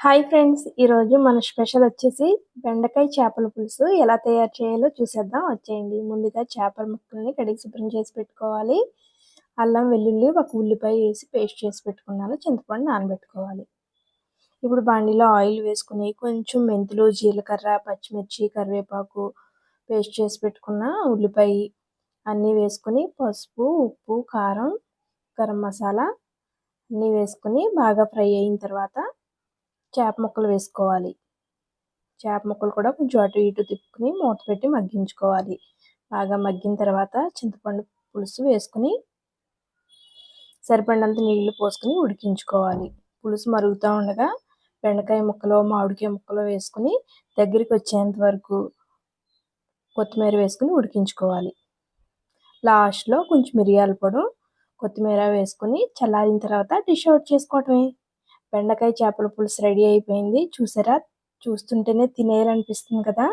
Hi friends, ఈరోజు మన special వచ్చేసి బెండకాయ చేపల పులుసు ఎలా తయారు చేయాలో చూసేద్దాం వచ్చేయండి. ముందుగా చేపల ముక్కల్ని కడిగి శుభ్రం చేసి పెట్టుకోవాలి. అల్లం వెల్లుల్లి ఒక ఉల్లిపాయ వేసి పేస్ట్ చేసి పెట్టుకున్నాను. చింతపండు నానబెట్టుకోవాలి. ఇప్పుడు బాండీలో ఆయిల్ వేసుకుని కొంచెం మెంతులు, జీలకర్ర, పచ్చిమిర్చి, కరివేపాకు, పేస్ట్ చేసి పెట్టుకున్న ఉల్లిపాయ అన్నీ వేసుకుని పసుపు, ఉప్పు, కారం, గరం మసాలా అన్నీ వేసుకుని బాగా ఫ్రై అయిన తర్వాత చేప ముక్కలు వేసుకోవాలి. చేప ముక్కలు కూడా కొంచెం అటు ఇటు తిప్పుకుని మూత పెట్టి మగ్గించుకోవాలి. బాగా మగ్గిన తర్వాత చింతపండు పులుసు వేసుకుని సరిపడినంత నీళ్లు పోసుకుని ఉడికించుకోవాలి. పులుసు మరుగుతూ ఉండగా బెండకాయ ముక్కలు, మామిడికాయ ముక్కలు వేసుకుని దగ్గరికి వచ్చేంత వరకు కొత్తిమీర వేసుకుని ఉడికించుకోవాలి. లాస్ట్లో కొంచెం మిరియాల పొడి, కొత్తిమీర వేసుకుని చల్లారిన తర్వాత డిష్ అవుట్ చేసుకోవటమే. బెండకాయ చేపల పులుసు రెడీ అయిపోయింది. చూసారా, చూస్తుంటేనే తినేయాలనిపిస్తుంది కదా.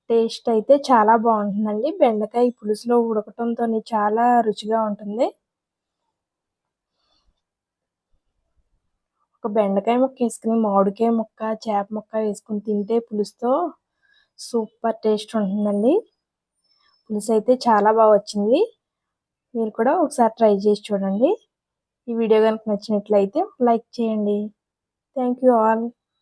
టేస్ట్ అయితే చాలా బాగుంటుందండి. బెండకాయ పులుసులో ఉడకటంతో చాలా రుచిగా ఉంటుంది. ఒక బెండకాయ ముక్క వేసుకుని మామిడికాయ ముక్క, చేప ముక్క వేసుకుని తింటే పులుసుతో సూపర్ టేస్ట్ ఉంటుందండి. పులుసు అయితే చాలా బాగా వచ్చింది. మీరు కూడా ఒకసారి ట్రై చేసి చూడండి. ఈ వీడియో కనుక నచ్చినట్లయితే లైక్ చేయండి. Thank you all.